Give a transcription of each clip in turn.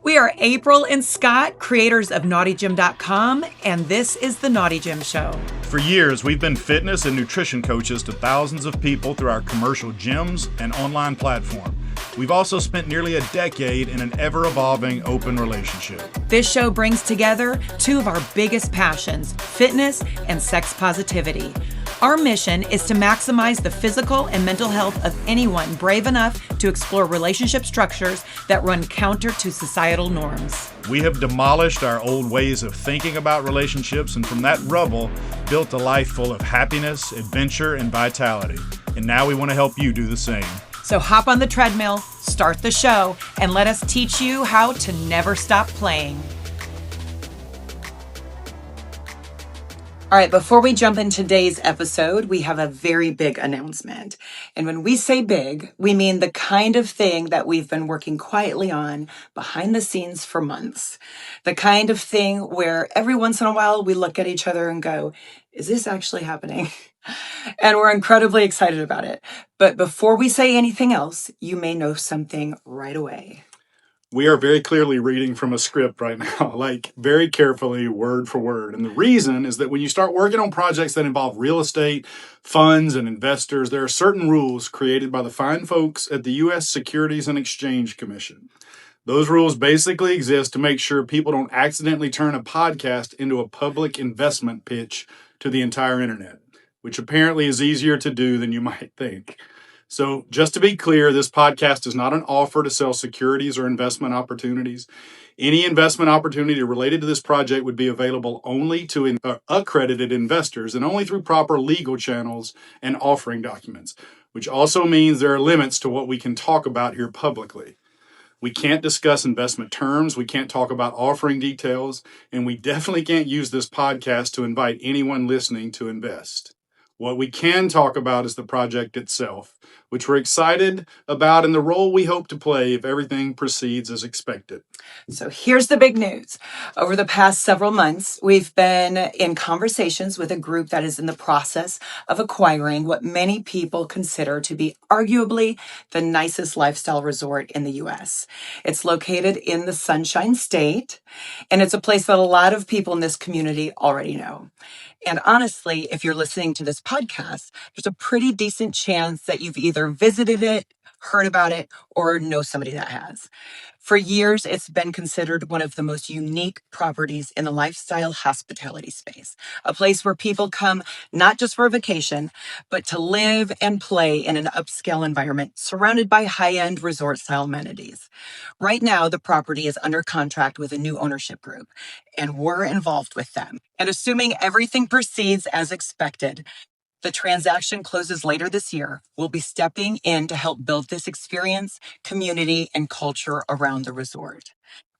We are April and Scott, creators of NaughtyGym.com, and this is The Naughty Gym Show. For years, we've been fitness and nutrition coaches to thousands of people through our commercial gyms and online platform. We've also spent nearly a decade in an ever-evolving open relationship. This show brings together two of our biggest passions, fitness and sex positivity. Our mission is to maximize the physical and mental health of anyone brave enough to explore relationship structures that run counter to societal norms. We have demolished our old ways of thinking about relationships, and from that rubble, built a life full of happiness, adventure, and vitality. And now we want to help you do the same. So hop on the treadmill, start the show, and let us teach you how to never stop playing. All right, before we jump into today's episode, we have a very big announcement. And when we say big, we mean the kind of thing that we've been working quietly on behind the scenes for months. The kind of thing where every once in a while we look at each other and go, is this actually happening? And we're incredibly excited about it. But before we say anything else, you may know something right away. We are very clearly reading from a script right now, like very carefully, word for word. And the reason is that when you start working on projects that involve real estate, funds, and investors, there are certain rules created by the fine folks at the U.S. Securities and Exchange Commission. Those rules basically exist to make sure people don't accidentally turn a podcast into a public investment pitch to the entire internet, which apparently is easier to do than you might think. So just to be clear, this podcast is not an offer to sell securities or investment opportunities. Any investment opportunity related to this project would be available only to accredited investors and only through proper legal channels and offering documents, which also means there are limits to what we can talk about here publicly. We can't discuss investment terms, we can't talk about offering details, and we definitely can't use this podcast to invite anyone listening to invest. What we can talk about is the project itself, which we're excited about and the role we hope to play if everything proceeds as expected. So here's the big news. Over the past several months, we've been in conversations with a group that is in the process of acquiring what many people consider to be arguably the nicest lifestyle resort in the U.S. It's located in the Sunshine State, and it's a place that a lot of people in this community already know. And honestly, if you're listening to this podcast, there's a pretty decent chance that you've either visited it, heard about it, or know somebody that has. For years, it's been considered one of the most unique properties in the lifestyle hospitality space, a place where people come not just for a vacation, but to live and play in an upscale environment surrounded by high-end resort-style amenities. Right now, the property is under contract with a new ownership group, and we're involved with them. And assuming everything proceeds as expected, the transaction closes later this year. We'll be stepping in to help build this experience, community, and culture around the resort,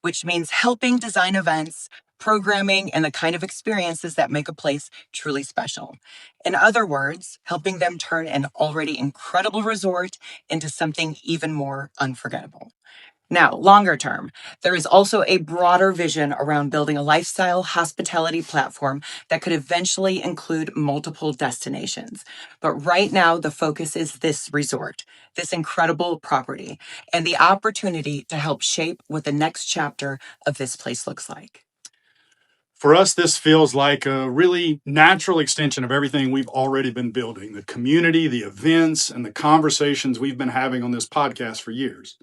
which means helping design events, programming, and the kind of experiences that make a place truly special. In other words, helping them turn an already incredible resort into something even more unforgettable. Now, longer term, there is also a broader vision around building a lifestyle hospitality platform that could eventually include multiple destinations. But right now, the focus is this resort, this incredible property, and the opportunity to help shape what the next chapter of this place looks like. For us, this feels like a really natural extension of everything we've already been building, the community, the events, and the conversations we've been having on this podcast for years.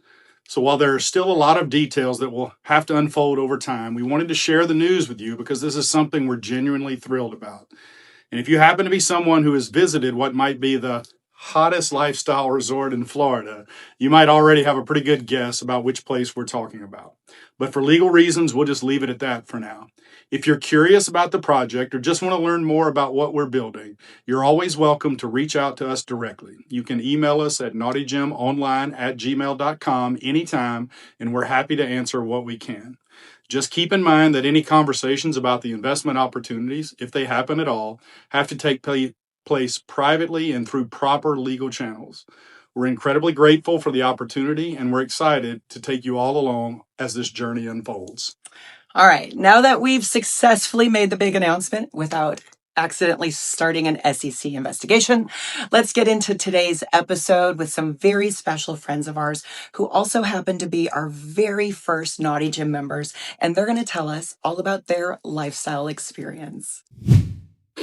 So while there are still a lot of details that will have to unfold over time, we wanted to share the news with you because this is something we're genuinely thrilled about. And if you happen to be someone who has visited what might be the hottest lifestyle resort in Florida, you might already have a pretty good guess about which place we're talking about. But for legal reasons, we'll just leave it at that for now. If you're curious about the project or just want to learn more about what we're building, you're always welcome to reach out to us directly. You can email us at naughtygymonline@gmail.com anytime, and we're happy to answer what we can. Just keep in mind that any conversations about the investment opportunities, if they happen at all, have to take place privately and through proper legal channels. We're incredibly grateful for the opportunity, and we're excited to take you all along as this journey unfolds. All right, now that we've successfully made the big announcement without accidentally starting an SEC investigation. Let's get into today's episode with some very special friends of ours who also happen to be our very first Naughty Gym members, and they're going to tell us all about their lifestyle experience.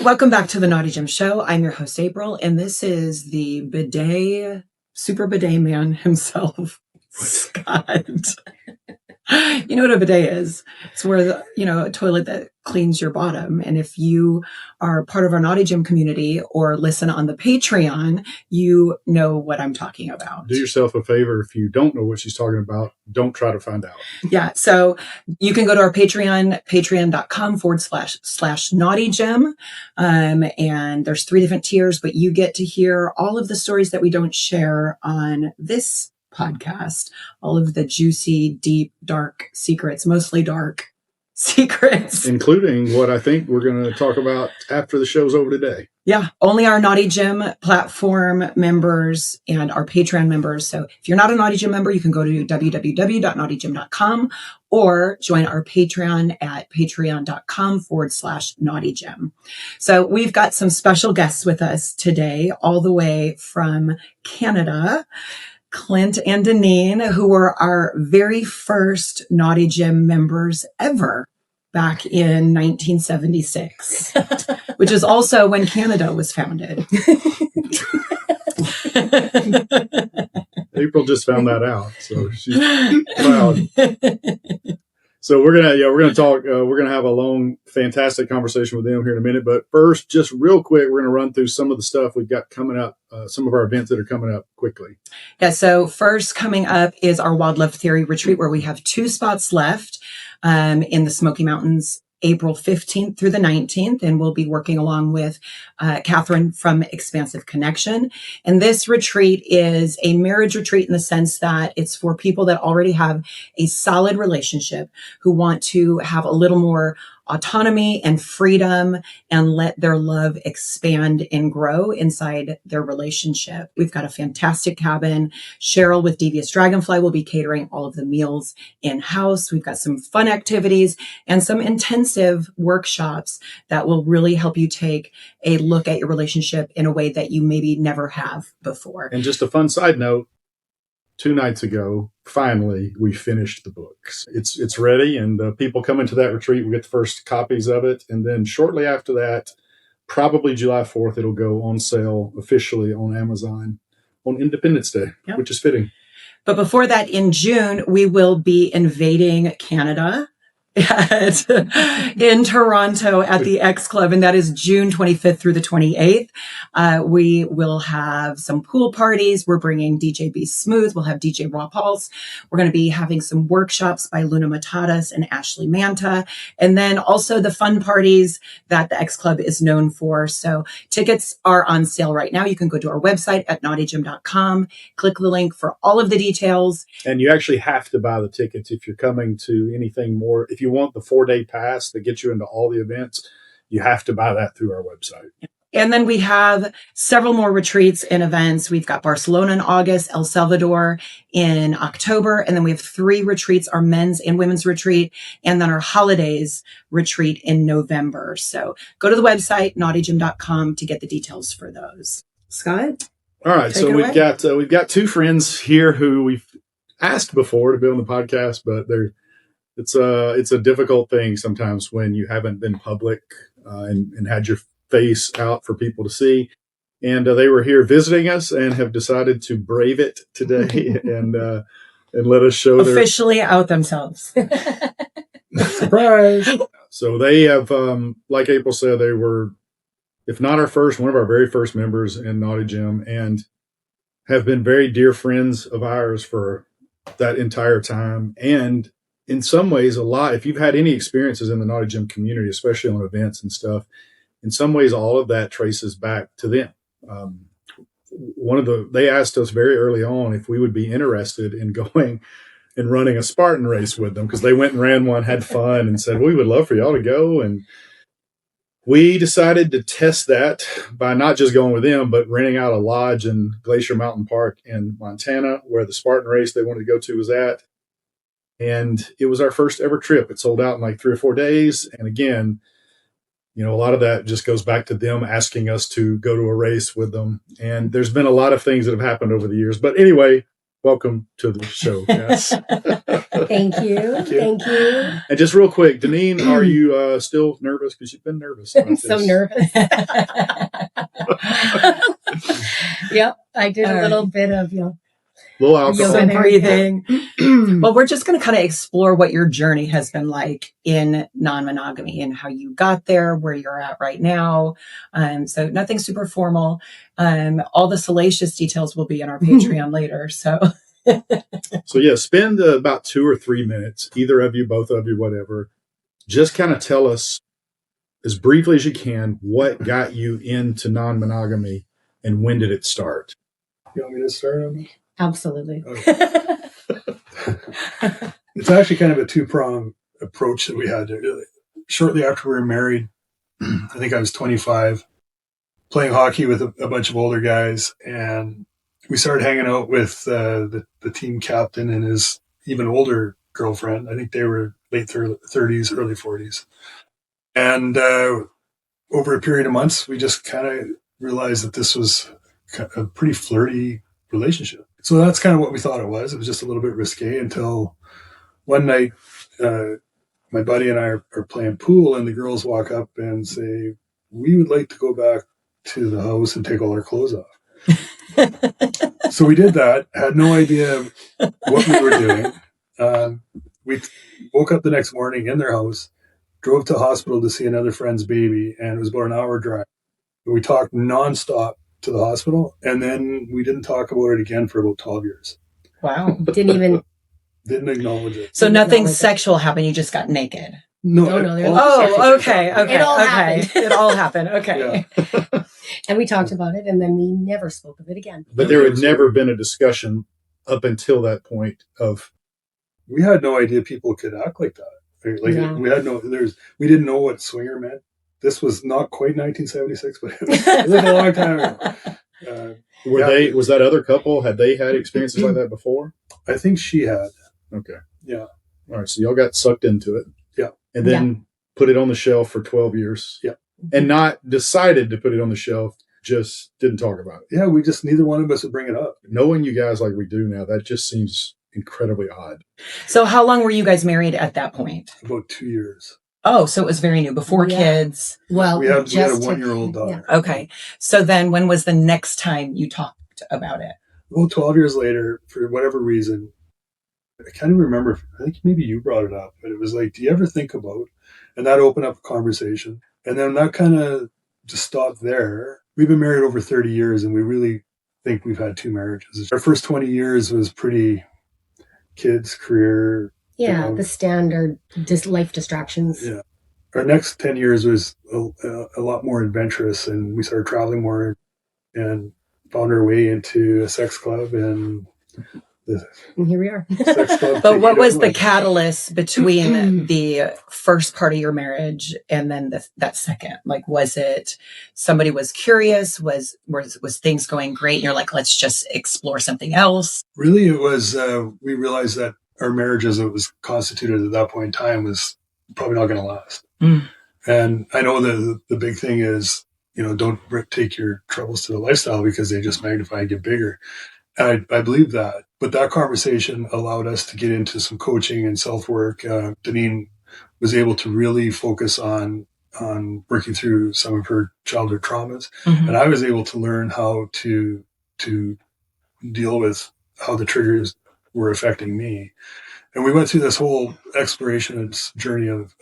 Welcome back to the Naughty Gym Show. I'm your host, April, and this is the bidet, super bidet man himself, Scott. You know what a bidet is? It's where a toilet that cleans your bottom. And if you are part of our Naughty Gym community or listen on the Patreon, you know what I'm talking about. Do yourself a favor. If you don't know what she's talking about, don't try to find out. Yeah. So you can go to our Patreon, patreon.com/Naughty Gym. And there's 3 different tiers, but you get to hear all of the stories that we don't share on this podcast, all of the juicy, deep, dark secrets, mostly dark secrets, including what I think we're going to talk about after the show's over today. Yeah, only our Naughty Gym platform members and our Patreon members. So if you're not a Naughty Gym member, you can go to www.naughtygym.com or join our Patreon at patreon.com/Naughty Gym. So we've got some special guests with us today, all the way from Canada. Clint and Denine, who were our very first Naughty Gym members ever back in 1976, which is also when Canada was founded. April just found that out, so she's proud. So we're gonna talk. We're gonna have a long, fantastic conversation with them here in a minute. But first, just real quick, we're gonna run through some of the stuff we've got coming up. Some of our events that are coming up quickly. Yeah. So first coming up is our Wild Love Theory retreat, where we have 2 spots left in the Smoky Mountains, April 15th through the 19th. And we'll be working along with Catherine from Expansive Connection. And this retreat is a marriage retreat in the sense that it's for people that already have a solid relationship, who want to have a little more autonomy and freedom and let their love expand and grow inside their relationship. We've got a fantastic cabin. Cheryl with Devious Dragonfly will be catering all of the meals in-house. We've got some fun activities and some intensive workshops that will really help you take a look at your relationship in a way that you maybe never have before. And just a fun side note, 2 nights ago, finally, we finished the books. It's ready, and people come into that retreat. We get the first copies of it. And then shortly after that, probably July 4th, it'll go on sale officially on Amazon on Independence Day, Yep. Which is fitting. But before that, in June, we will be invading Canada in Toronto at the X Club, and that is June 25th through the 28th. We will have some pool parties. We're bringing DJ B Smooth. We'll have DJ Raw Pulse. We're going to be having some workshops by Luna Matatas and Ashley Manta, and then also the fun parties that the X Club is known for. So tickets are on sale right now. You can go to our website at naughtygym.com, click the link for all of the details. And you actually have to buy the tickets if you're coming to anything more. If you want the 4-day pass that gets you into all the events, you have to buy that through our website. And then we have several more retreats and events. We've got Barcelona in August, El Salvador in October, and then we have 3 retreats, our men's and women's retreat, and then our holidays retreat in November. So go to the website, naughtygym.com, to get the details for those. Scott? All right, so we've got 2 friends here who we've asked before to be on the podcast, but it's a difficult thing sometimes when you haven't been public and had your face out for people to see. And they were here visiting us and have decided to brave it today and let us show officially out themselves. Surprise! So they have, like April said, they were, if not our first, one of our very first members in Naughty Gym, and have been very dear friends of ours for that entire time. And in some ways, a lot, if you've had any experiences in the Naughty Gym community, especially on events and stuff, in some ways, all of that traces back to them. They asked us very early on if we would be interested in going and running a Spartan race with them, because they went and ran one, had fun, and said, we would love for y'all to go. And we decided to test that by not just going with them, but renting out a lodge in Glacier Mountain Park in Montana, where the Spartan race they wanted to go to was at. And it was our first ever trip. It sold out in like 3 or 4 days. And again, A lot of that just goes back to them asking us to go to a race with them. And there's been a lot of things that have happened over the years. But anyway, welcome to the show, Cass. Thank you. Thank you. And just real quick, Denine, are you still nervous? Because you've been nervous. I'm so nervous. Yep, I did a little bit of, little alcohol. Some breathing. Well, we're just going to kind of explore what your journey has been like in non-monogamy and how you got there, where you're at right now. So nothing super formal. All the salacious details will be in our Patreon later. So yeah, spend about 2 or 3 minutes, either of you, both of you, whatever. Just kind of tell us as briefly as you can what got you into non-monogamy and when did it start? You want me to start on this? Absolutely. Okay. It's actually kind of a two-pronged approach that we had. Shortly after we were married, I think I was 25, playing hockey with a bunch of older guys, and we started hanging out with the team captain and his even older girlfriend. I think they were late 30s, early 40s. And over a period of months, we just kind of realized that this was a pretty flirty relationship. So that's kind of what we thought it was. It was just a little bit risque until one night, my buddy and I are playing pool, and the girls walk up and say, "We would like to go back to the house and take all our clothes off." So we did that, had no idea what we were doing. We woke up the next morning in their house, drove to the hospital to see another friend's baby, and it was about an hour drive. We talked nonstop to the hospital, and then we didn't talk about it again for about 12 years. wow. Didn't acknowledge it. So nothing sexual happened. You just got naked. No, Okay. It all happened. It all happened. Okay. Yeah. And we talked about it, and then we never spoke of it again. But there had never been a discussion up until that point of... We had no idea people could act like that. We didn't know what swinger meant. This was not quite 1976, but it was a long time ago. Was that other couple, had they had experiences like that before? I think she had. Okay. Yeah. All right. So y'all got sucked into it. Yeah. And then put it on the shelf for 12 years. Yeah. And not decided to put it on the shelf, just didn't talk about it. Yeah, neither one of us would bring it up. Knowing you guys like we do now, that just seems incredibly odd. So how long were you guys married at that point? About 2 years. Oh, so it was very new, before kids. Well, we had a 1-year-old daughter. Yeah. Okay. So then when was the next time you talked about it? Well, 12 years later, for whatever reason, I can't even remember. I think maybe you brought it up, but it was like, do you ever think about? And that opened up a conversation. And then that kind of just stopped there. We've been married over 30 years, and we really think we've had 2 marriages. Our first 20 years was pretty kids, career. Yeah, the standard life distractions. Yeah. Our next 10 years was a lot more adventurous, and we started traveling more and found our way into a sex club, and here we are. Sex club. But what was the catalyst between the first part of your marriage and then that second? Like, was it somebody was curious? Was things going great? And you're like, let's just explore something else. Really, it was, we realized that our marriage as it was constituted at that point in time was probably not going to last. Mm. And I know the big thing is, don't take your troubles to the lifestyle because they just magnify and get bigger. And I believe that. But that conversation allowed us to get into some coaching and self-work. Denine was able to really focus on working through some of her childhood traumas. Mm-hmm. And I was able to learn how to deal with how the triggers were affecting me. And we went through this whole exploration and journey of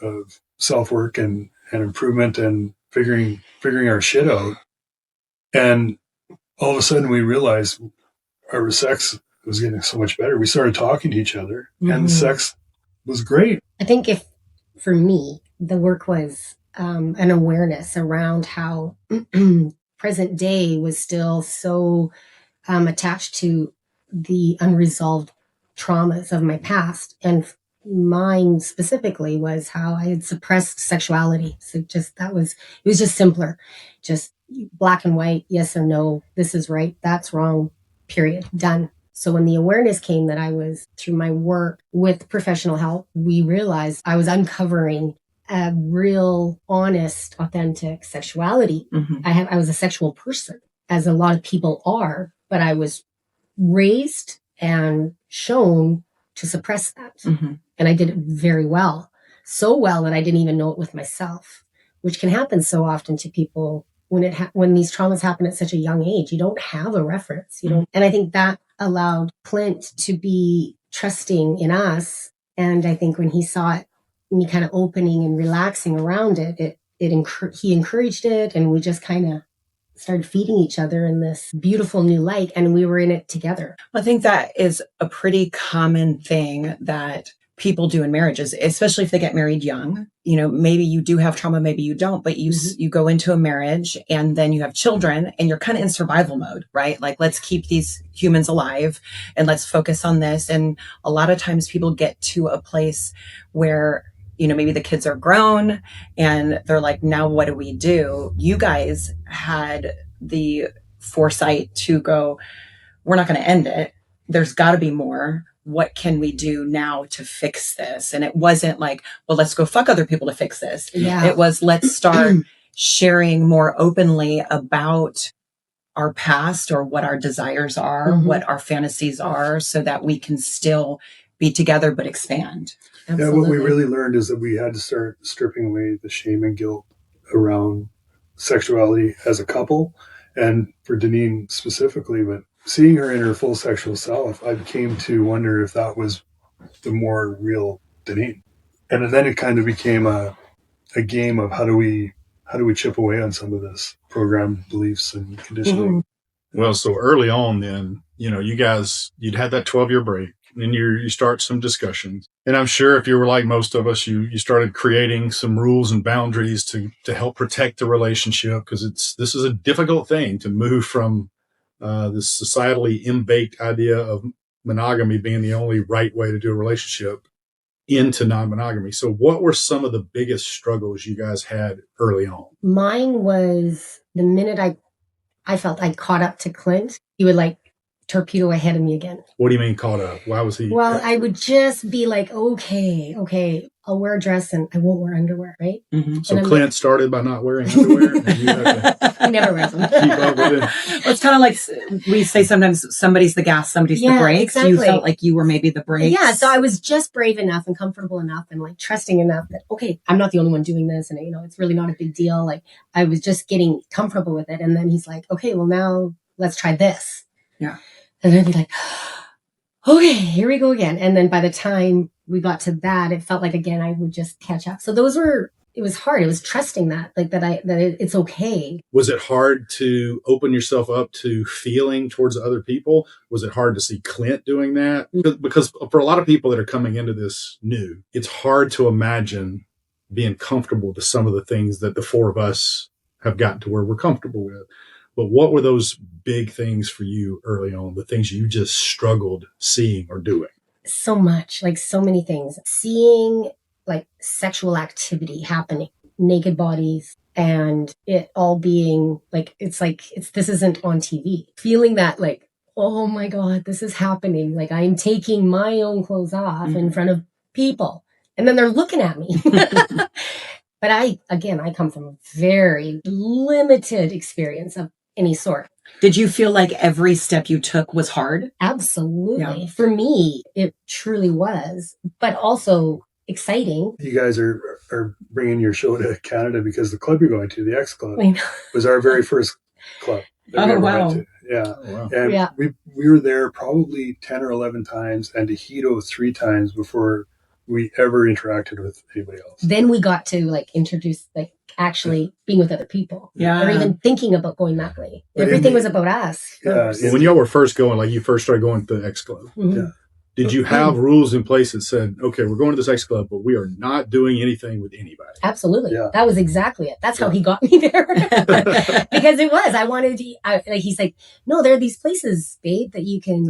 self-work and improvement and figuring our shit out. And all of a sudden we realized our sex was getting so much better. We started talking to each other, and sex was great. I think for me, the work was an awareness around how present day was still so attached to the unresolved traumas of my past. And mine specifically was how I had suppressed sexuality. So it was just simpler, just black and white, yes or no, this is right, that's wrong, period, done. So when the awareness came that I was, through my work with professional help, we realized I was uncovering a real honest, authentic sexuality. Mhm. I was a sexual person, as a lot of people are, but I was raised and shown to suppress that. Mhm. And I did it very well. So well that I didn't even know it with myself, which can happen so often to people when these traumas happen at such a young age. You don't have a reference. You don't. And I think that allowed Clint to be trusting in us. And I think when he saw it, me kind of opening and relaxing around it, he encouraged it, and we just kind of started feeding each other in this beautiful new light, and we were in it together. I think that is a pretty common thing that people do in marriages, especially if they get married young. You know, maybe you do have trauma, maybe you don't, but you go into a marriage and then you have children and you're kind of in survival mode, right? Like, let's keep these humans alive and let's focus on this. And a lot of times people get to a place where, you know, maybe the kids are grown and they're like, now what do we do? You guys had the foresight to go, we're not going to end it. There's got to be more. What can we do now to fix this? And it wasn't like, well, let's go fuck other people to fix this. Yeah. It was, let's start sharing more openly about our past or what our desires are, what our fantasies are, so that we can still be together but expand. Absolutely. Yeah, what we really learned is that we had to start stripping away the shame and guilt around sexuality as a couple, and for Denine specifically. But seeing her in her full sexual self, I came to wonder if that was the more real Denine. And then it kind of became a game of how do we chip away on some of this programmed beliefs and conditioning. Well, so early on then, you know, you'd had that 12-year break, and you start some discussions. And I'm sure if you were like most of us, you started creating some rules and boundaries to help protect the relationship, because this is a difficult thing to move from this societally imbaked idea of monogamy being the only right way to do a relationship into non-monogamy. So what were some of the biggest struggles you guys had early on? Mine was the minute I felt I caught up to Clint, he would like torpedo ahead of me again. What do you mean caught up? Why was he? Well, I would just be like, okay, I'll wear a dress and I won't wear underwear, right? Mm-hmm. So Clint started by not wearing underwear? And you had to He never wears them. keep up with it? Well, it's kind of like we say sometimes somebody's the gas, somebody's the brakes. Exactly. You felt like you were maybe the brakes. Yeah, so I was just brave enough and comfortable enough and like trusting enough that, okay, I'm not the only one doing this, and you know, it's really not a big deal. Like, I was just getting comfortable with it. And then he's like, okay, well, now let's try this. Yeah. And then I'd be like, okay, here we go again. And then by the time we got to that, it felt like, again, I would just catch up. So it was hard. It was trusting that, like it's okay. Was it hard to open yourself up to feeling towards other people? Was it hard to see Clint doing that? Because for a lot of people that are coming into this new, it's hard to imagine being comfortable to some of the things that the four of us have gotten to where we're comfortable with. But what were those big things for you early on, the things you just struggled seeing or doing? So much, like so many things. Seeing like sexual activity happening, naked bodies, and it all being like, this isn't on TV. Feeling that like, oh my God, this is happening. Like, I'm taking my own clothes off in front of people, and then they're looking at me. But I come from a very limited experience of any sort. Did you feel like every step you took was hard? Absolutely. Yeah. For me, it truly was, but also exciting. You guys are bringing your show to Canada because the club you're going to, the X Club, I know. was our very first club that we ever went to. Yeah. Oh, wow. And we were there probably 10 or 11 times and Tahito 3 times before we ever interacted with anybody else. Then we got to like introduce like actually being with other people. Yeah. Or even thinking about going that way. But everything was about us. Yeah. When y'all were first going, like you first started going to the X Club, Mm-hmm. Yeah. did you have rules in place that said, okay, we're going to this X Club, but we are not doing anything with anybody? Absolutely. Yeah. That was exactly it. That's how he got me there. Because it was, I wanted to, like, he's like, no, there are these places, babe, that you can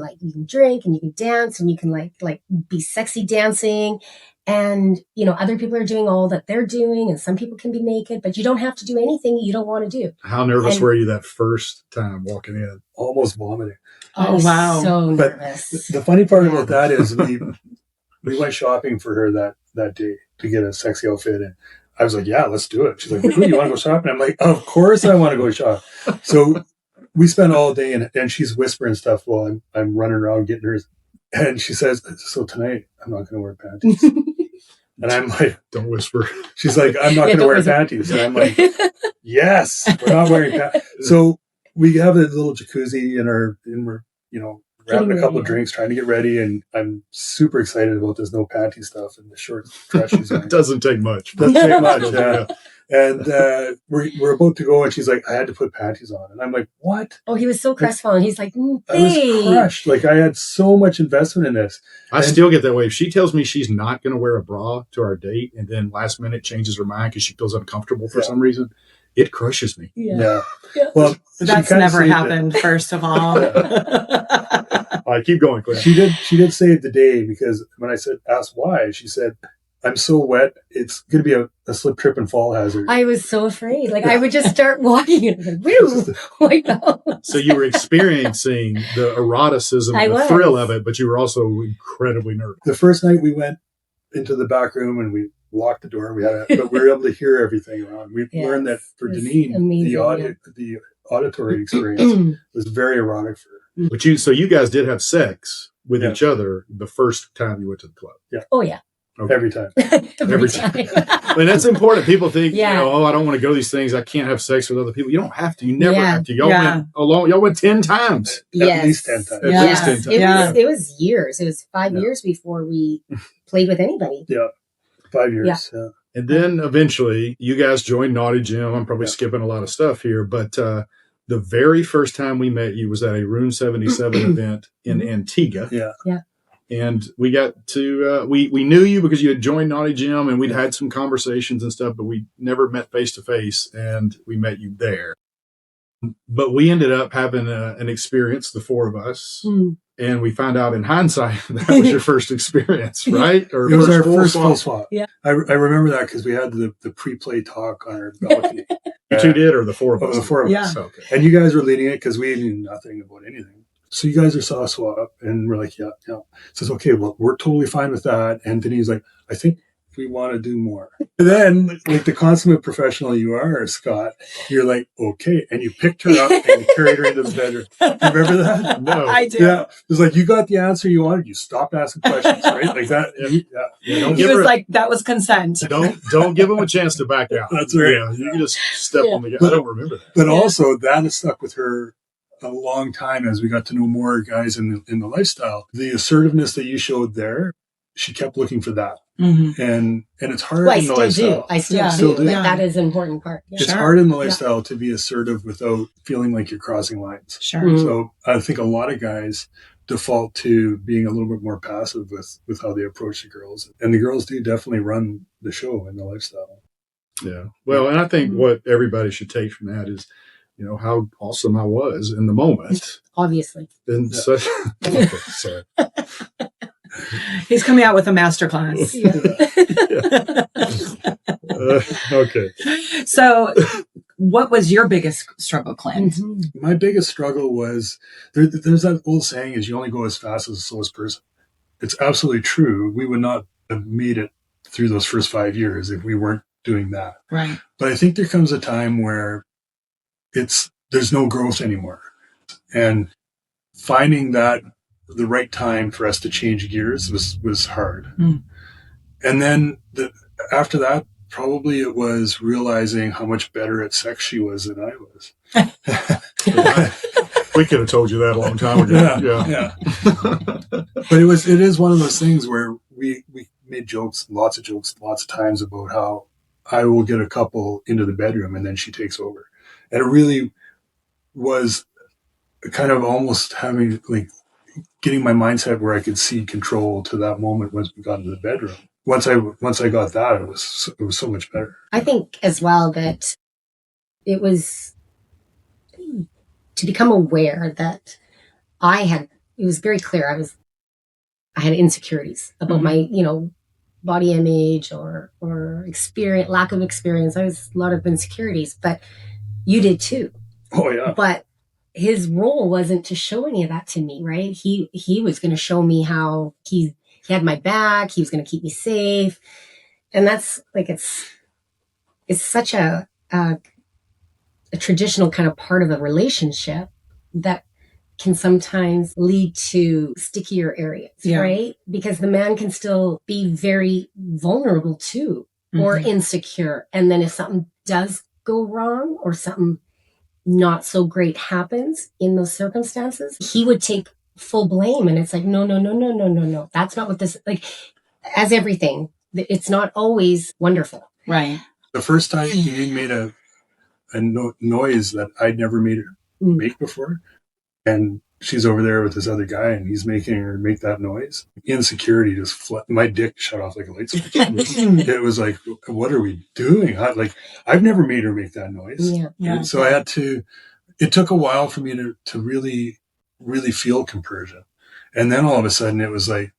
drink and you can dance and you can like be sexy dancing. And, you know, other people are doing all that they're doing, and some people can be naked, but you don't have to do anything you don't want to do. How nervous were you that first time walking in? Almost vomiting. I was so But nervous. the funny part about that is we went shopping for her that day to get a sexy outfit, and I was like, yeah, let's do it. She's like, really, you want to go shopping? I'm like, of course I want to go shop. So we spent all day and she's whispering stuff while I'm running around getting her. And she says, so tonight I'm not going to wear panties. And I'm like, don't whisper. She's like, I'm not going to wear panties. And I'm like, yes, we're not wearing panties. So we have a little jacuzzi and we're, we're having a couple of drinks, trying to get ready. And I'm super excited about this no panty stuff and the short dress she's wearing. Doesn't take much. Doesn't take much, yeah. And we're about to go, and she's like, I had to put panties on. And I'm like, what? Oh, he was so crestfallen. He's like, I was crushed. Like, I had so much investment in this. I still get that way. If she tells me she's not going to wear a bra to our date and then last minute changes her mind because she feels uncomfortable for some reason, it crushes me. Yeah. Well, that's never happened, first of all. All right, keep going, Clint. She did save the day, because when I asked why, she said, I'm so wet, it's going to be a slip, trip, and fall hazard. I was so afraid. Like, I would just start walking and I'm like, woo! Like, no. So you were experiencing the eroticism and the thrill of it, but you were also incredibly nervous. The first night we went into the back room and we locked the door. But we were able to hear everything around. We learned that for Denine, the auditory experience was very erotic for her. But you guys did have sex with each other the first time you went to the club. Yeah. Oh yeah. Okay. Every time. Every time. I mean, that's important. People think, I don't want to go to these things. I can't have sex with other people. You don't have to. You never have to. Y'all went alone. Y'all went 10 times. At least 10 times. At least 10 times. It was years. It was 5 years before we played with anybody. Yeah. 5 years. Yeah. And then eventually you guys joined Naughty Gym. I'm probably skipping a lot of stuff here, but the very first time we met you was at a Room 77 event in Antigua. Yeah. Yeah. And we got to, we knew you because you had joined Naughty Gym and we'd had some conversations and stuff, but we never met face to face, and we met you there. But we ended up having an experience, the four of us, and we found out in hindsight that was your first experience, right? Or it was our first full swap. Yeah. I remember that because we had the pre-play talk on our balcony. You two did, or the four of us? The four of us. Okay. And you guys were leading it because we knew nothing about anything. So you guys are saw swap, and we're like, yeah. Says, okay, well, we're totally fine with that. And Denise like, I think we want to do more. And then, like the consummate professional you are, Scott, you're like, okay. And you picked her up and carried her into the bedroom. You remember that? No. I do. Yeah. It was like, you got the answer you wanted. You stopped asking questions, right? Like that. Yeah. He was like, that was consent. Don't give him a chance to back out. That's right. Yeah, you can just step on the gas. I don't remember that. But also, that has stuck with her a long time as we got to know more guys in the lifestyle. The assertiveness that you showed there, she kept looking for that. Mm-hmm. And it's hard in the lifestyle. I still do. Yeah. That is an important part. Yeah. It's hard in the lifestyle to be assertive without feeling like you're crossing lines. Sure. Mm-hmm. So I think a lot of guys default to being a little bit more passive with how they approach the girls. And the girls do definitely run the show in the lifestyle. Yeah. Well, and I think what everybody should take from that is, how awesome I was in the moment. Obviously. And okay, sorry. He's coming out with a masterclass. Okay. So what was your biggest struggle, Clint? Mm-hmm. My biggest struggle was, there's that old saying is you only go as fast as the slowest person. It's absolutely true. We would not have made it through those first 5 years if we weren't doing that. Right. But I think there comes a time where there's no growth anymore. And finding that the right time for us to change gears was hard. And then after that, probably it was realizing how much better at sex she was than I was. We could have told you that a long time ago. Yeah. But it is one of those things where we made lots of times about how I will get a couple into the bedroom and then she takes over. And it really was kind of almost having getting my mindset where I could see control to that moment once we got into the bedroom. Once I got that, it was so much better. I think as well that it was to become aware that it was very clear I had insecurities about my, body image or experience, lack of experience. I was a lot of insecurities, but you did too. Oh yeah. But his role wasn't to show any of that to me, right? He was going to show me how he had my back. He was going to keep me safe. And that's is such a traditional kind of part of a relationship that can sometimes lead to stickier areas, right? Because the man can still be very vulnerable too, or insecure. And then if something does go wrong or something not so great happens in those circumstances, he would take full blame. And it's like, no. That's not what this, like, as everything, it's not always wonderful. Right. The first time he made a noise that I'd never made her make before. And she's over there with this other guy and he's making her make that noise. Insecurity just my dick shut off like a light switch. It was like, what are we doing? I've never made her make that noise. Yeah. So I had to, it took a while for me to really, really feel compersion. And then all of a sudden it was like,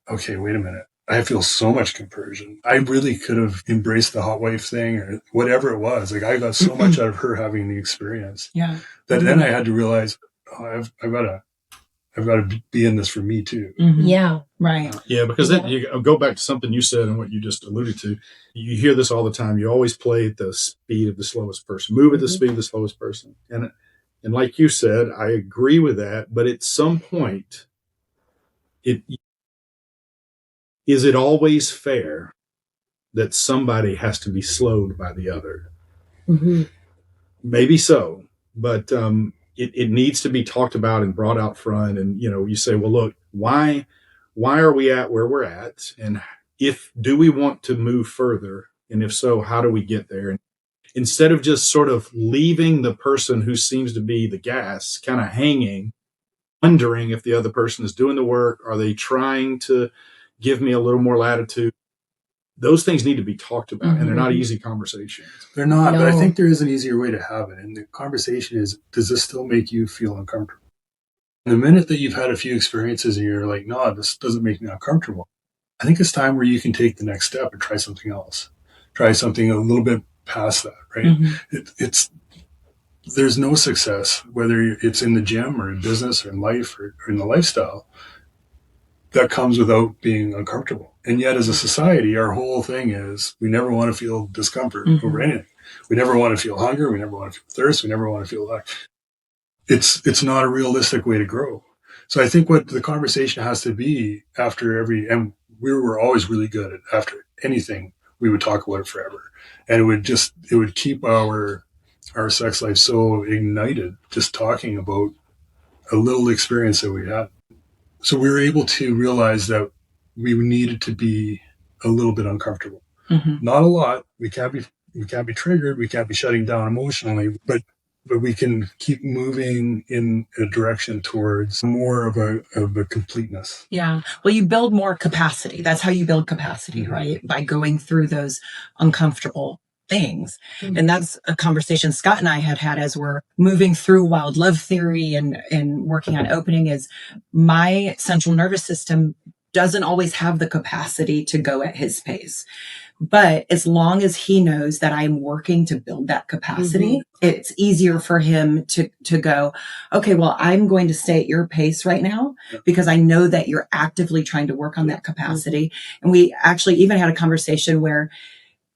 okay, wait a minute. I feel so much compersion. I really could have embraced the hot wife thing or whatever it was. Like I got so much out of her having the experience. Yeah. That then I had to realize, I've got to be in this for me too. Yeah. Right. Yeah, because you go back to something you said and what you just alluded to. You hear this all the time. You always play at the speed of the slowest person, move at the speed of the slowest person. And like you said, I agree with that. But at some point, is it always fair that somebody has to be slowed by the other? Maybe so, but it needs to be talked about and brought out front. And you say, well, look, why are we at where we're at? And do we want to move further? And if so, how do we get there? And instead of just sort of leaving the person who seems to be the gas kind of hanging, wondering if the other person is doing the work, are they trying to give me a little more latitude? Those things need to be talked about, and they're not easy conversations. They're not, but I think there is an easier way to have it. And the conversation is, does this still make you feel uncomfortable? And the minute that you've had a few experiences and you're like, no, this doesn't make me uncomfortable, I think it's time where you can take the next step and try something else. Try something a little bit past that, right? There's no success, whether it's in the gym or in business or in life or in the lifestyle, that comes without being uncomfortable. And yet as a society, our whole thing is we never want to feel discomfort over anything. We never want to feel hunger. We never want to feel thirst. We never want to feel lack. It's not a realistic way to grow. So I think what the conversation has to be after and we were always really good at after anything, we would talk about it forever. And it would keep our sex life so ignited, just talking about a little experience that we had. So we were able to realize that we needed to be a little bit uncomfortable. Not a lot. We can't be triggered. We can't be shutting down emotionally, but we can keep moving in a direction towards more of a completeness. Yeah. Well, you build more capacity. That's how you build capacity, right? By going through those uncomfortable things. And that's a conversation Scott and I had as we're moving through wild love theory and working on opening, is my central nervous system doesn't always have the capacity to go at his pace. But as long as he knows that I'm working to build that capacity, it's easier for him to go, okay, well, I'm going to stay at your pace right now because I know that you're actively trying to work on that capacity. And we actually even had a conversation where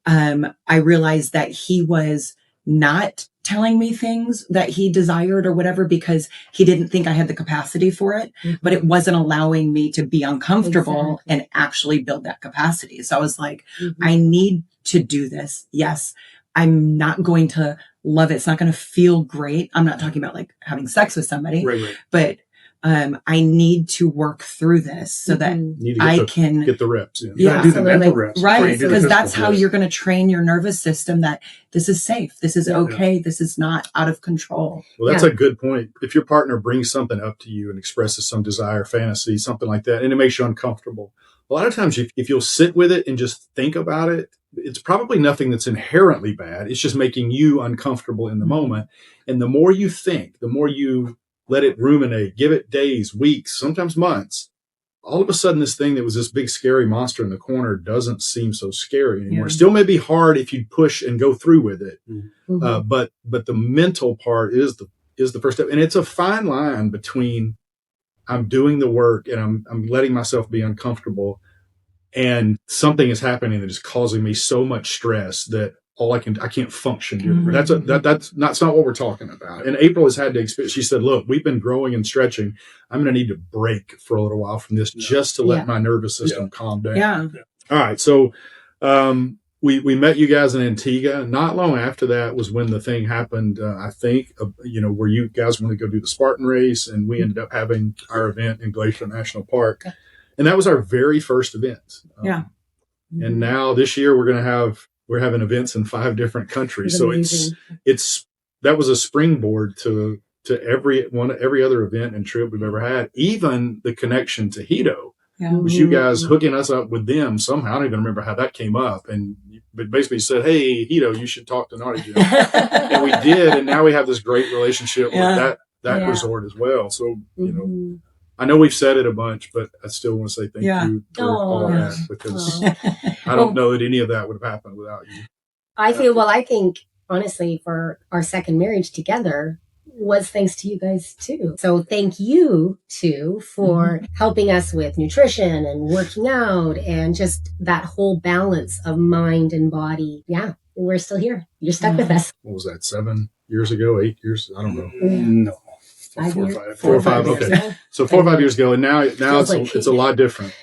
I realized that he was not telling me things that he desired or whatever because he didn't think I had the capacity for it, but it wasn't allowing me to be uncomfortable and actually build that capacity. So I was like, I need to do this. Yes, I'm not going to love it. It's not going to feel great. I'm not talking about like having sex with somebody, but I need to work through this so that I can get the reps. Yeah, do the mental reps, right? Because that's how you're going to train your nervous system that this is safe, this is okay, this is not out of control. Well, that's a good point. If your partner brings something up to you and expresses some desire, fantasy, something like that, and it makes you uncomfortable, a lot of times if you'll sit with it and just think about it, it's probably nothing that's inherently bad. It's just making you uncomfortable in the moment. And the more you think, the more you let it ruminate, give it days, weeks, sometimes months, all of a sudden this thing that was this big scary monster in the corner doesn't seem so scary anymore. It still may be hard if you push and go through with it. But the mental part is the first step. And it's a fine line between I'm doing the work and I'm letting myself be uncomfortable and something is happening that is causing me so much stress that I can't function. That's not what we're talking about. And April has had to experience, she said, look, we've been growing and stretching. I'm going to need to break for a little while from this just to let my nervous system calm down. Yeah. All right. So, we met you guys in Antigua. Not long after that was when the thing happened, I think, where you guys wanted to go do the Spartan race, and we ended up having our event in Glacier National Park. And that was our very first event. And now this year we're having events in 5 different countries. So that was a springboard to every other event and trip we've ever had. Even the connection to Hito was you guys hooking us up with them somehow. I don't even remember how that came up. But basically said, hey, Hito, you should talk to Naughty Jim. And we did. And now we have this great relationship with that resort as well. So, I know we've said it a bunch, but I still want to say thank you for all that, because I don't know that any of that would have happened without you. I think honestly, for our second marriage together was thanks to you guys too. So thank you too for helping us with nutrition and working out and just that whole balance of mind and body. Yeah, we're still here. You're stuck with us. What was that, 7 years ago, 8 years? I don't know. No. 4 or 5. Okay. So 4 or 5 years ago. And now it's a lot different.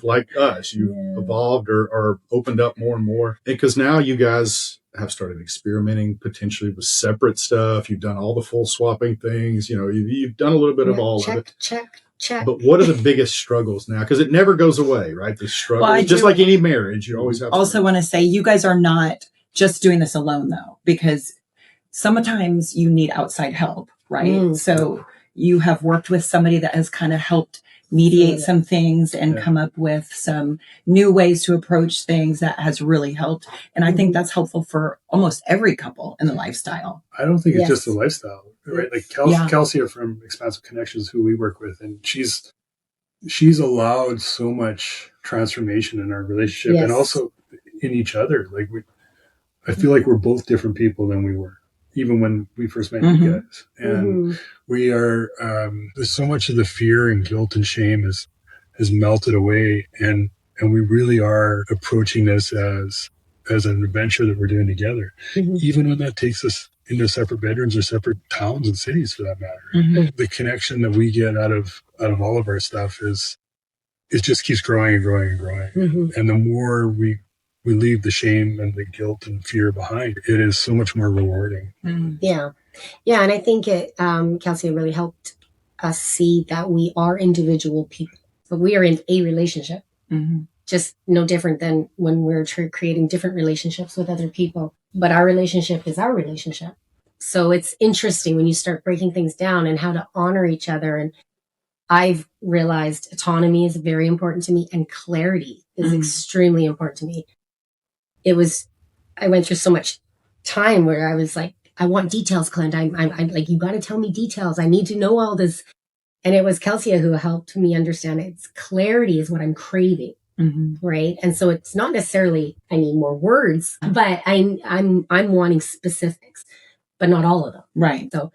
Like us, you evolved or opened up more and more. Because now you guys have started experimenting potentially with separate stuff. You've done all the full swapping things. You've done a little bit of all of it. Check. But what are the biggest struggles now? Because it never goes away, right? The struggle, just like any marriage, you always have. Also, want to say you guys are not just doing this alone, though, because sometimes you need outside help, right? So you have worked with somebody that has kind of helped mediate some things and come up with some new ways to approach things that has really helped. And I think that's helpful for almost every couple in the lifestyle. I don't think it's just a lifestyle, right? Like Kelsey from Expansive Connections, who we work with, and she's allowed so much transformation in our relationship and also in each other. Like I feel like we're both different people than we were, even when we first met you guys. And we are, there's so much of the fear and guilt and shame has melted away. And we really are approaching this as an adventure that we're doing together, even when that takes us into separate bedrooms or separate towns and cities for that matter. The connection that we get out of all of our stuff it just keeps growing and growing and growing. And the more we leave the shame and the guilt and fear behind, it is so much more rewarding. Yeah. And I think Kelsey really helped us see that we are individual people, but we are in a relationship, just no different than when we're creating different relationships with other people. But our relationship is our relationship. So it's interesting when you start breaking things down and how to honor each other. And I've realized autonomy is very important to me, and clarity is extremely important to me. I went through so much time where I was like, I want details, Clint. I'm like, you got to tell me details. I need to know all this. And it was Kelsey who helped me understand it's clarity is what I'm craving. Right. And so it's not necessarily, I need more words, but I'm wanting specifics, but not all of them. Right. So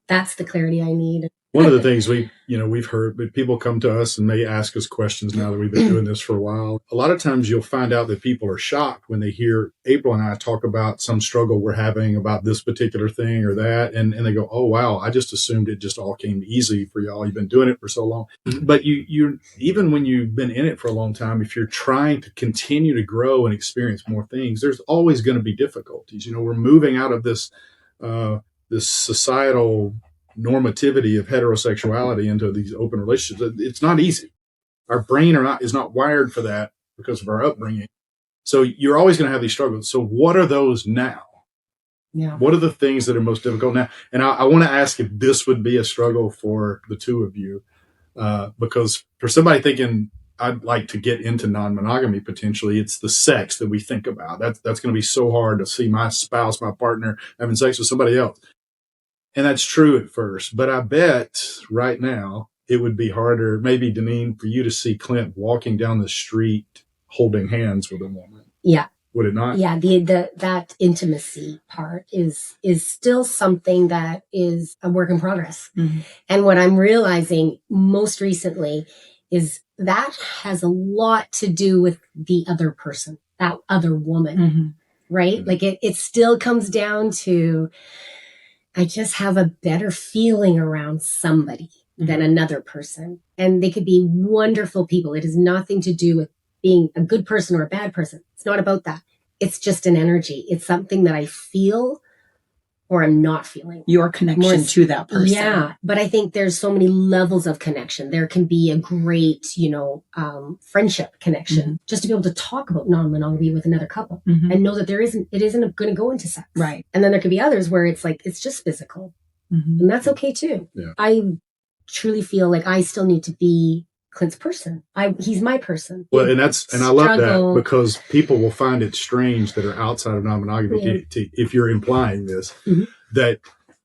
that's the clarity I need. One of the things we've heard, but people come to us and may ask us questions now that we've been doing this for a while. A lot of times you'll find out that people are shocked when they hear April and I talk about some struggle we're having about this particular thing or that. And they go, oh, wow, I just assumed it just all came easy for y'all. You've been doing it for so long. But you even when you've been in it for a long time, if you're trying to continue to grow and experience more things, there's always going to be difficulties. We're moving out of this societal normativity of heterosexuality into these open relationships. It's not easy. Our brain is not wired for that because of our upbringing. So you're always going to have these struggles. So what are those now? Yeah. What are the things that are most difficult now? And I want to ask if this would be a struggle for the two of you, because for somebody thinking I'd like to get into non-monogamy, potentially it's the sex that we think about. That's going to be so hard to see my spouse, my partner having sex with somebody else. And that's true at first, but I bet right now it would be harder, maybe, Denine, for you to see Clint walking down the street holding hands with a woman. Yeah. Would it not? Yeah. That intimacy part is still something that is a work in progress. And what I'm realizing most recently is that has a lot to do with the other person, that other woman. right? Like it still comes down to, I just have a better feeling around somebody than another person. And they could be wonderful people. It has nothing to do with being a good person or a bad person. It's not about that. It's just an energy. It's something that I feel or I'm not feeling. Your connection to that person. Yeah. But I think there's so many levels of connection. There can be a great, friendship connection, just to be able to talk about non-monogamy with another couple and know that it isn't going to go into sex. Right. And then there could be others where it's like, it's just physical. And that's okay too. Yeah. I truly feel like I still need to be Clint's person. He's my person. Well, and I love that, because people will find it strange that are outside of non-monogamy. If you're implying this, that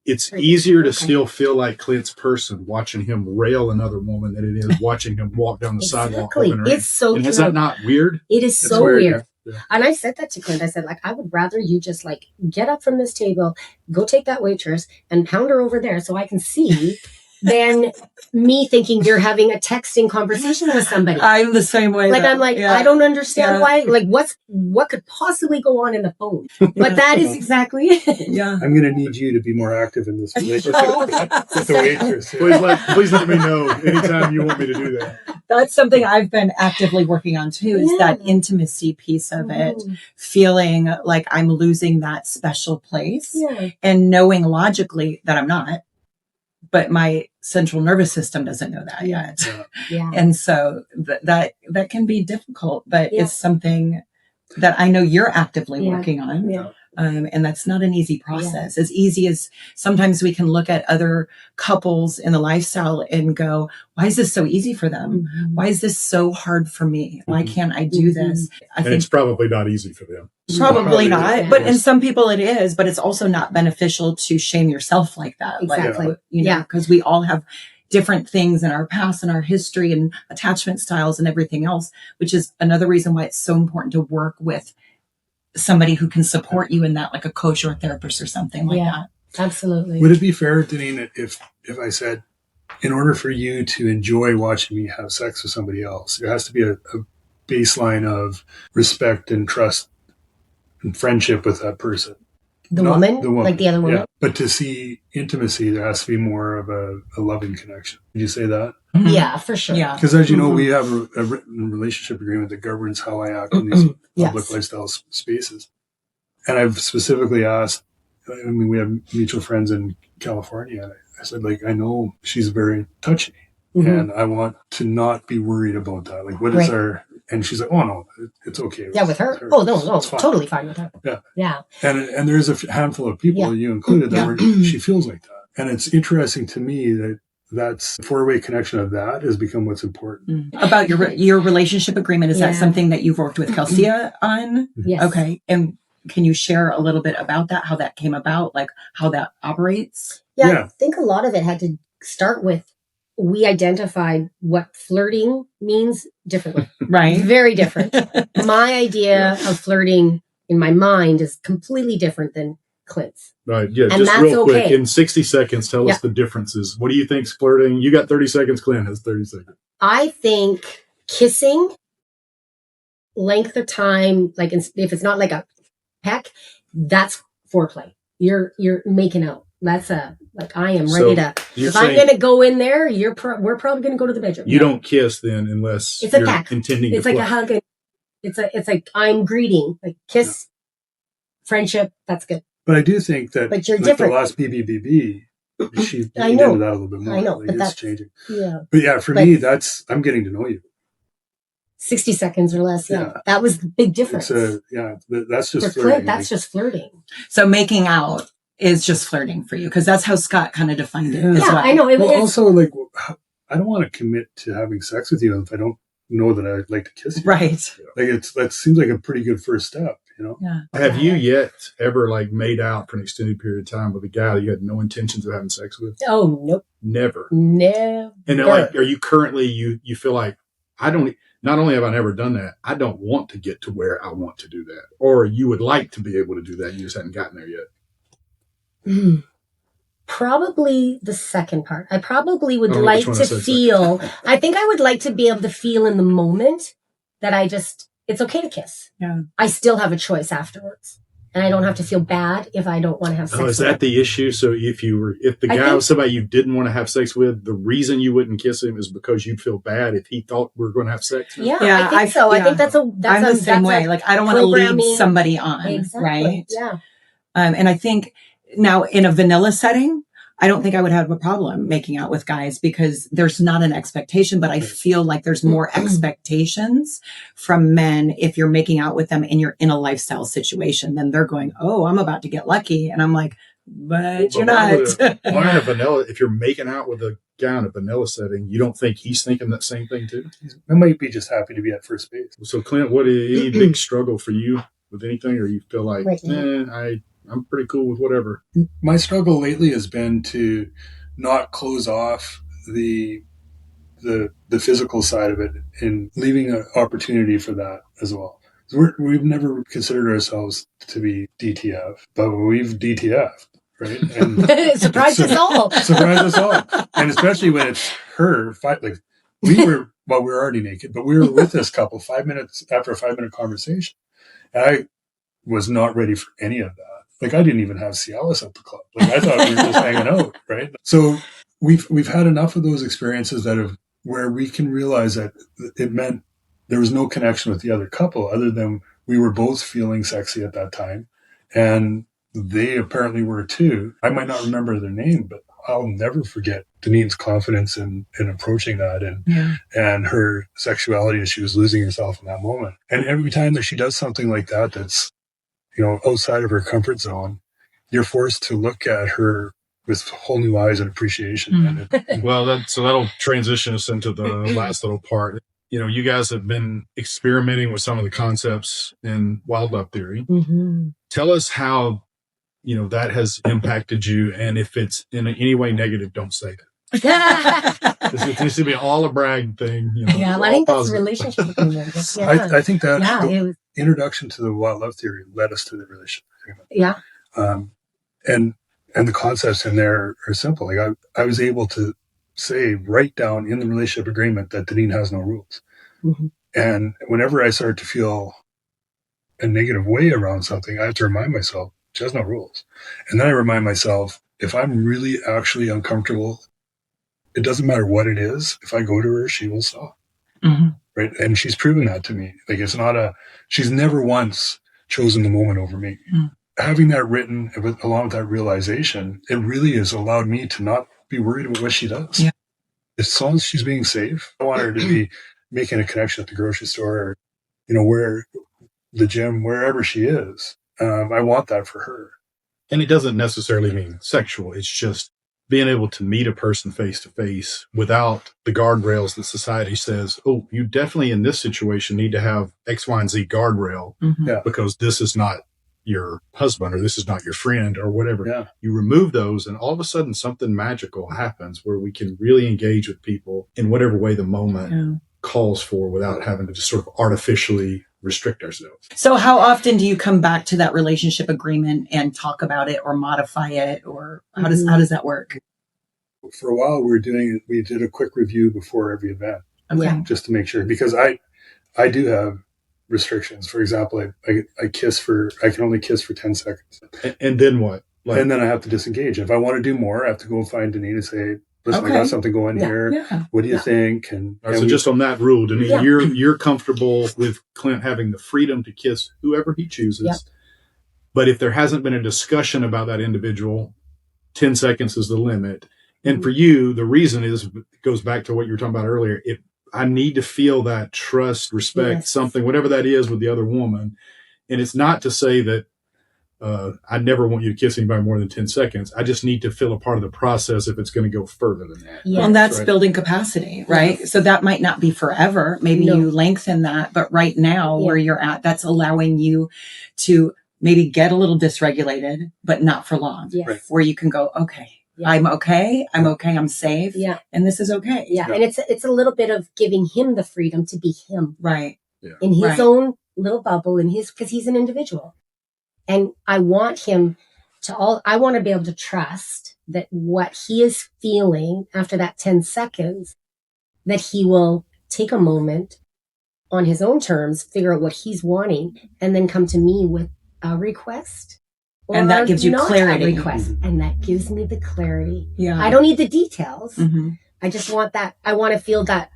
it's easier to still feel like Clint's person watching him rail another woman than it is watching him walk down the sidewalk. It's so and is that not weird? It is so weird. Yeah. And I said that to Clint. I said, like, I would rather you just like get up from this table, go take that waitress and pound her over there so I can see than me thinking you're having a texting conversation with somebody. I'm the same way. Like, I'm like, I don't understand why. Like, what could possibly go on in the phone? But that is exactly it. Yeah. I'm going to need you to be more active in this relationship with the waitress. Please let me know anytime you want me to do that. That's something I've been actively working on too, is that intimacy piece of it, feeling like I'm losing that special place and knowing logically that I'm not. But my central nervous system doesn't know that yet. Yeah. And so that can be difficult, but it's something that I know you're actively working on. Yeah. And that's not an easy process. As easy as sometimes we can look at other couples in the lifestyle and go, why is this so easy for them? Why is this so hard for me? Why can't I do this? I think it's probably not easy for them. Probably not. But in some people it is, but it's also not beneficial to shame yourself like that. Exactly. Like, because we all have different things in our past and our history and attachment styles and everything else, which is another reason why it's so important to work with somebody who can support you in that, like a coach or a therapist or something like that. Absolutely. Would it be fair, Denine, if I said, in order for you to enjoy watching me have sex with somebody else, there has to be a baseline of respect and trust and friendship with that person? The woman, like the other woman? Yeah. But to see intimacy, there has to be more of a loving connection. Did you say that? Yeah, for sure. Yeah. Because as you know, we have a written relationship agreement that governs how I act in these public lifestyle spaces. And I've specifically asked, we have mutual friends in California. I said, like, I know she's very touchy and I want to not be worried about that. Like, what is our... And she's like, oh, no, it's okay. Yeah, with her? Oh, no, totally fine with her. Yeah. Yeah. And there's a handful of people, you included, that where she feels like that. And it's interesting to me that that's the four-way connection of that has become what's important. About your relationship agreement, is that something that you've worked with Kelsey on? Yes. Okay. And can you share a little bit about that, how that came about, like how that operates? Yeah, I think a lot of it had to start with, we identified what flirting means differently. Right. Very different. My idea of flirting in my mind is completely different than Clint's. Right. Yeah. And just real quick, okay. in 60 seconds, tell us the differences. What do you think's flirting? You got 30 seconds. Clint has 30 seconds. I think kissing, length of time, like if it's not like a peck, that's foreplay. You're making out. That's like, I am ready to. If I'm going to go in there, we're probably going to go to the bedroom. You don't kiss then unless it's a you're peck. intending. It's to like flirt. a hug. It's like I'm greeting, like kiss, friendship. That's good. But I do think that, but you're like different. the last BBBB, she I into know that a little bit more. I know, like but it's that's changing. Yeah. But yeah, for me, I'm getting to know you. 60 seconds or less. Yeah. That was the big difference. That's just for flirting. Clint, that's just flirting. So making out is just flirting for you, because that's how Scott kind of defined it. Yeah, I know. Also, like, I don't want to commit to having sex with you if I don't know that I'd like to kiss you. Right. Like that seems like a pretty good first step, you know? Yeah. Have you yet ever like made out for an extended period of time with a guy that you had no intentions of having sex with? Oh, nope. Never. Never. And like, are you currently, you feel like, not only have I never done that, I don't want to get to where I want to do that. Or you would like to be able to do that. You just haven't gotten there yet. Probably the second part. I probably would like to feel, I think I would like to be able to feel in the moment that it's okay to kiss. Yeah. I still have a choice afterwards. And I don't have to feel bad if I don't want to have sex Oh, is with that him. the issue? So if the I guy think- was somebody you didn't want to have sex with, the reason you wouldn't kiss him is because you'd feel bad if he thought we were going to have sex. Yeah, Yeah, I think so. I think that's I'm the same way. Like, I don't want to lead programming. somebody on, Exactly. right? Yeah. And I think now in a vanilla setting, I don't think I would have a problem making out with guys because there's not an expectation, but I feel like there's more expectations from men if you're making out with them and you're in a lifestyle situation. Then they're going, "Oh, I'm about to get lucky," and I'm like, "But you're not." Why in a vanilla? If you're making out with a guy in a vanilla setting, you don't think he's thinking that same thing too? I might be just happy to be at first base. So, Clint, what is any big struggle for you with anything, or you feel like, Right now. I'm pretty cool with whatever? My struggle lately has been to not close off the physical side of it and leaving an opportunity for that as well. We've never considered ourselves to be DTF, but we've DTF, right? And Surprised us all. Surprised us all. And especially when it's her, we were already naked, but we were with this couple 5 minutes after a 5-minute conversation. And I was not ready for any of that. Like, I didn't even have Cialis at the club. Like, I thought we were just hanging out, right? So we've had enough of those experiences where we can realize that it meant there was no connection with the other couple other than we were both feeling sexy at that time. And they apparently were too. I might not remember their name, but I'll never forget Denine's confidence in approaching that and her sexuality as she was losing herself in that moment. And every time that she does something like that, that's, outside of her comfort zone, you're forced to look at her with whole new eyes and appreciation. Well, that'll transition us into the last little part. You guys have been experimenting with some of the concepts in wildlife theory. Mm-hmm. Tell us how, that has impacted you. And if it's in any way negative, don't say that. This would be all a brag thing. Yeah, I think that's a relationship agreement. Yeah. I think that it was, introduction to the wildlife theory led us to the relationship agreement. Yeah. And the concepts in there are simple. Like I was able to write down in the relationship agreement that Denine has no rules. Mm-hmm. And whenever I start to feel a negative way around something, I have to remind myself she has no rules. And then I remind myself, if I'm really actually uncomfortable, it doesn't matter what it is. If I go to her, she will stop. Mm-hmm. Right. And she's proven that to me. Like, she's never once chosen the moment over me. Mm. Having that written along with that realization, it really has allowed me to not be worried about what she does. Yeah. As long as she's being safe, I want her to be making a connection at the grocery store or, where the gym, wherever she is. I want that for her. And it doesn't necessarily mean sexual. It's just being able to meet a person face to face without the guardrails that society says, oh, you definitely in this situation need to have X, Y, and Z guardrail because this is not your husband or this is not your friend or whatever. Yeah. You remove those and all of a sudden something magical happens where we can really engage with people in whatever way the moment calls for without having to just sort of artificially restrict ourselves. So how often do you come back to that relationship agreement and talk about it or modify it, or how does that work? For a while we did a quick review before every event. Okay. Just to make sure, because I do have restrictions. For example, I can only kiss for 10 seconds. And then what? And then I have to disengage. If I want to do more, I have to go and find Denine and say, listen, I got something going here. Yeah. What do you think? And so just on that rule, Denine, you're comfortable with Clint having the freedom to kiss whoever he chooses. Yep. But if there hasn't been a discussion about that individual, 10 seconds is the limit. And for you, the reason goes back to what you were talking about earlier. I need to feel that trust, respect, something, whatever that is with the other woman. And it's not to say that I never want you to kiss anybody more than 10 seconds. I just need to feel a part of the process if it's going to go further than that. Yeah. And that's building capacity, right? Yeah. So that might not be forever. Maybe you lengthen that. But right now where you're at, that's allowing you to maybe get a little dysregulated, but not for long. Yes. Right. Where you can go, okay. Yeah. I'm okay. I'm safe. Yeah. And this is okay. Yeah. And it's a little bit of giving him the freedom to be him. Right. Yeah. In his own little bubble, because he's an individual. And I want him I want to be able to trust that what he is feeling after that 10 seconds, that he will take a moment on his own terms, figure out what he's wanting, and then come to me with a request. And that gives you not clarity. A request, and that gives me the clarity. Yeah. I don't need the details. Mm-hmm. I just want that. I want to feel that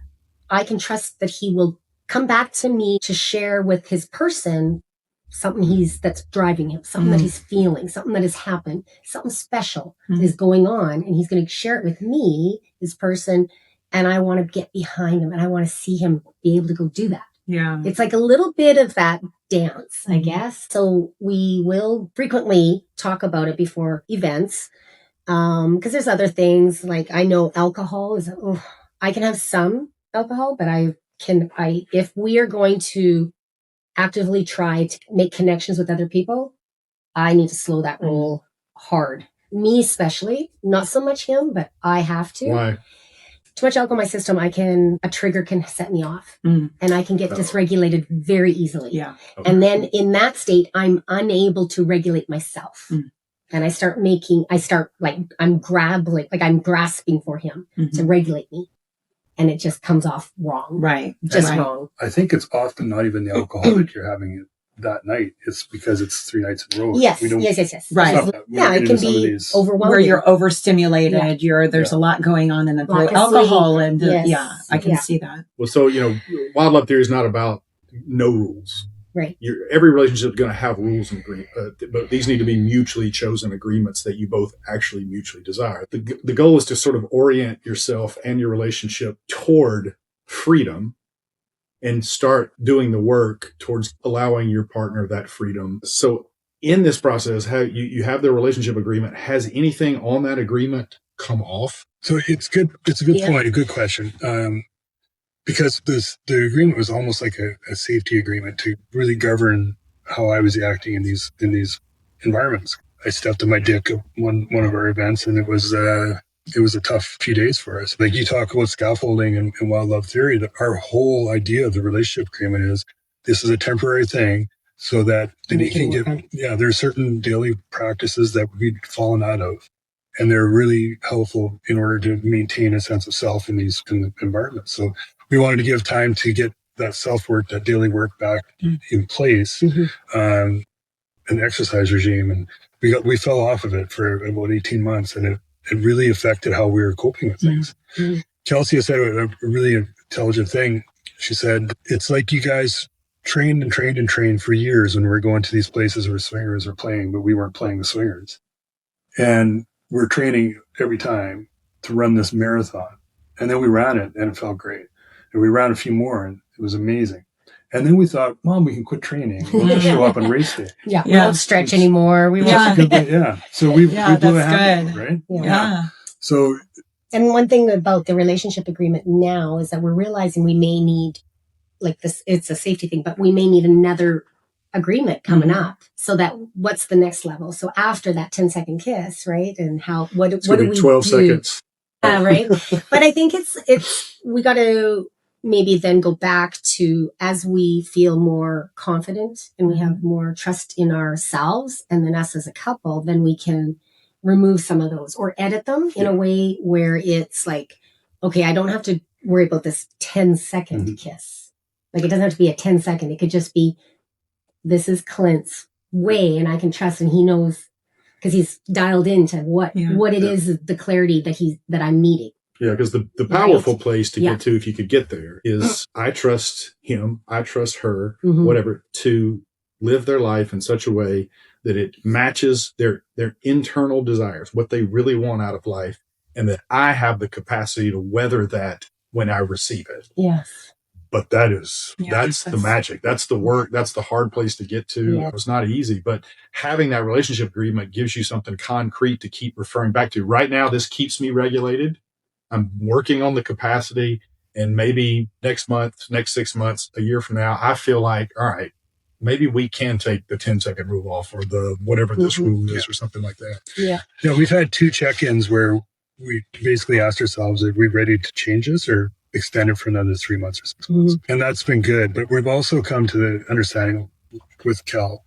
I can trust that he will come back to me to share with his person something that's driving him, something that he's feeling, something that has happened, something special is going on, and he's going to share it with me, his person, and I want to get behind him, and I want to see him be able to go do that. Yeah. It's like a little bit of that dance, I guess. So we will frequently talk about it before events. Because there's other things, like I know alcohol is, I can have some alcohol, but if we are going to actively try to make connections with other people, I need to slow that roll hard. Me especially, not so much him, but I have to. Why? Too much alcohol in my system, a trigger can set me off, and I can get dysregulated very easily. Yeah. Okay. And then in that state, I'm unable to regulate myself. And I'm grasping for him to regulate me. And it just comes off wrong. Right. Just wrong. I think it's often not even the alcohol that you're having that night. It's because it's 3 nights in a row. Yes. Right. It can be overwhelming. Where you're overstimulated. There's a lot going on in the alcohol. And I can see that. Well, so, Wild Love Theory is not about no rules. Right. Every relationship is going to have rules and agreements, but these need to be mutually chosen agreements that you both actually mutually desire. The goal is to sort of orient yourself and your relationship toward freedom and start doing the work towards allowing your partner that freedom. So in this process, you have the relationship agreement. Has anything on that agreement come off? So it's good. It's a good point. A good question. Because the agreement was almost like a safety agreement to really govern how I was acting in these environments. I stepped on my dick at one of our events, and it was a tough few days for us. Like you talk about scaffolding and Wild Love Theory, our whole idea of the relationship agreement is this is a temporary thing so that he can get, there are certain daily practices that we've fallen out of. And they're really helpful in order to maintain a sense of self in these environments. So we wanted to give time to get that self-work, that daily work back in place, an exercise regime. And we fell off of it for about 18 months, and it really affected how we were coping with things. Kelsey said a really intelligent thing. She said, it's like you guys trained for years when we were going to these places where swingers are playing, but we weren't playing the swingers. And we're training every time to run this marathon. And then we ran it, and it felt great. And we ran a few more, and it was amazing. And then we thought, Mom, we can quit training. We'll just show up on race day. We won't stretch anymore. We won't. So we blew it out, right? Yeah. So. And one thing about the relationship agreement now is that we're realizing we may need, like this, it's a safety thing, but we may need another agreement coming up, so that what's the next level? So after that 10-second kiss, right? And what do we 12 do? seconds. Right. But I think we got to maybe then go back to, as we feel more confident and we have more trust in ourselves and then us as a couple, then we can remove some of those or edit them in a way where it's like, okay, I don't have to worry about this 10-second kiss. Like it doesn't have to be a 10-second. It could just be, this is Clint's way, and I can trust, and he knows because he's dialed into what it is, the clarity that I'm needing. Yeah, because the powerful place to get to, if you could get there, is I trust him, I trust her, whatever, to live their life in such a way that it matches their internal desires, what they really want out of life, and that I have the capacity to weather that when I receive it. Yes. But that's the magic. That's the work. That's the hard place to get to. Yeah. It's not easy, but having that relationship agreement gives you something concrete to keep referring back to. Right now, this keeps me regulated. I'm working on the capacity, and maybe next month, next 6 months, a year from now, I feel like, all right, maybe we can take the 10-second rule off, or the whatever this rule is, or something like that. Yeah. We've had 2 check-ins where we basically asked ourselves, are we ready to change this or extend it for another 3 months or 6 months? And that's been good. But we've also come to the understanding with Kel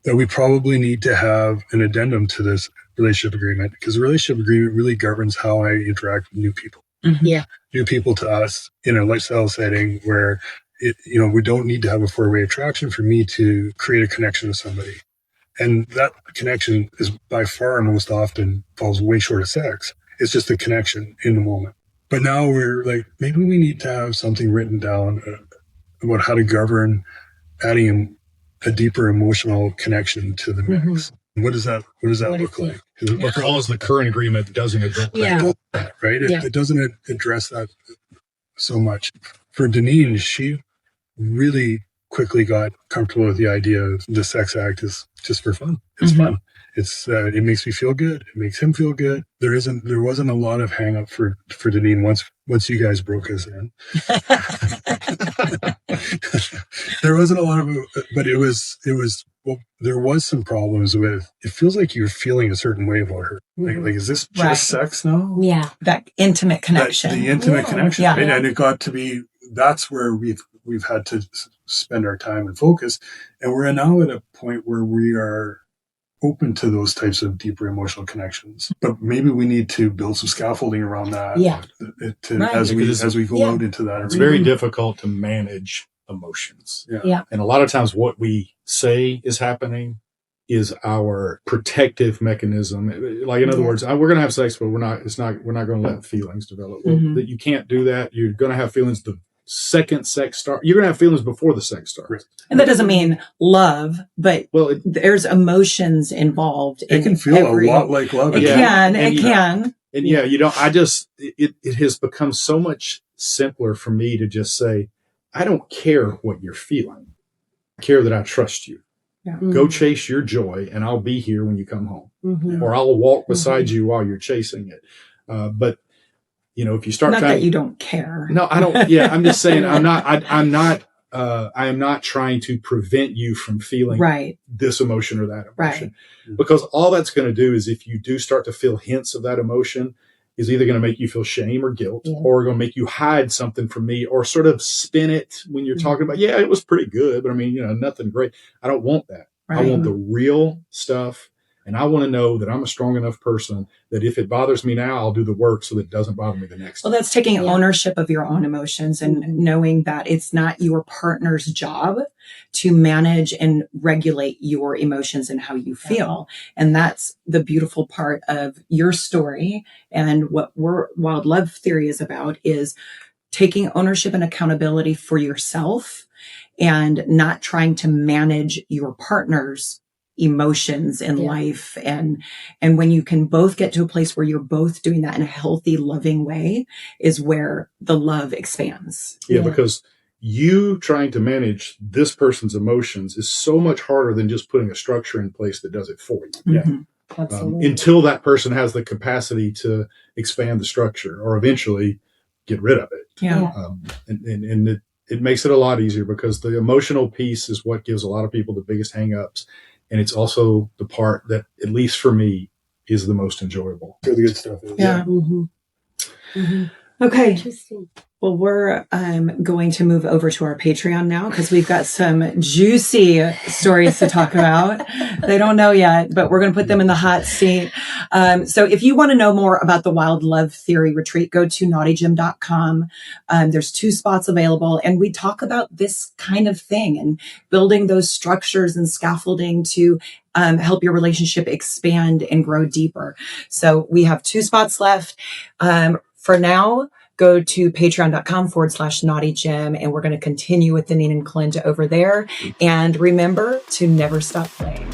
that we probably need to have an addendum to this relationship agreement, because the relationship agreement really governs how I interact with new people. New people to us in a lifestyle setting where we don't need to have a 4-way attraction for me to create a connection with somebody. And that connection is by far most often falls way short of sex. It's just a connection in the moment. But now we're like, maybe we need to have something written down about how to govern adding a deeper emotional connection to the mix. Mm-hmm. What does that look like? What follows the current agreement doesn't address that, right? It doesn't address that so much. For Denine, she really quickly got comfortable with the idea of the sex act is just for fun. It's fun. It makes me feel good. It makes him feel good. There wasn't a lot of hang up for Denine once you guys broke us in. There wasn't a lot of, but it was, well, there was some problems with, it feels like you're feeling a certain way about her. Like is this just sex now? Yeah. That intimate connection. The intimate connection. Yeah. Right? And it got to be, that's where we've had to spend our time and focus. And we're now at a point where we are open to those types of deeper emotional connections, but maybe we need to build some scaffolding around that. As we go out into that. It's very difficult to manage emotions. And a lot of times what we say is happening is our protective mechanism. Like in other words, we're going to have sex, but we're not going to let feelings develop. Well, that you can't do that. You're going to have feelings the second sex start. You're going to have feelings before the sex starts. And that doesn't mean love, but there's emotions involved. It can feel a lot like love. It can. And it has become so much simpler for me to just say, I don't care what you're feeling. I care that I trust you. Go chase your joy and I'll be here when you come home, or I'll walk beside you while you're chasing it. But if you start that you don't care. No, I don't. Yeah, I'm just saying I am not trying to prevent you from feeling this emotion or that emotion, because all that's going to do is, if you do start to feel hints of that emotion, is either going to make you feel shame or guilt, or going to make you hide something from me, or sort of spin it when you're talking about, it was pretty good, but I mean, nothing great. I don't want that. I want the real stuff. And I want to know that I'm a strong enough person that if it bothers me now, I'll do the work so that it doesn't bother me the next time. Well, that's taking ownership of your own emotions and knowing that it's not your partner's job to manage and regulate your emotions and how you feel. And that's the beautiful part of your story. And what Wild Love Theory is about is taking ownership and accountability for yourself and not trying to manage your partner's emotions in life. And when you can both get to a place where you're both doing that in a healthy, loving way is where the love expands. Because you trying to manage this person's emotions is so much harder than just putting a structure in place that does it for you. Until that person has the capacity to expand the structure or eventually get rid of it. And it makes it a lot easier, because the emotional piece is what gives a lot of people the biggest hangups. And it's also the part that, at least for me, is the most enjoyable. The good stuff is. Okay. Interesting. Well, we're going to move over to our Patreon now, because we've got some juicy stories to talk about. They don't know yet, but we're going to put them in the hot seat. So if you want to know more about the Wild Love Theory Retreat, go to naughtygym.com. There's 2 spots available, and we talk about this kind of thing and building those structures and scaffolding to help your relationship expand and grow deeper. So we have 2 spots left. For now, go to patreon.com/naughtygym, and we're going to continue with Denine and Clint over there. And remember to never stop playing.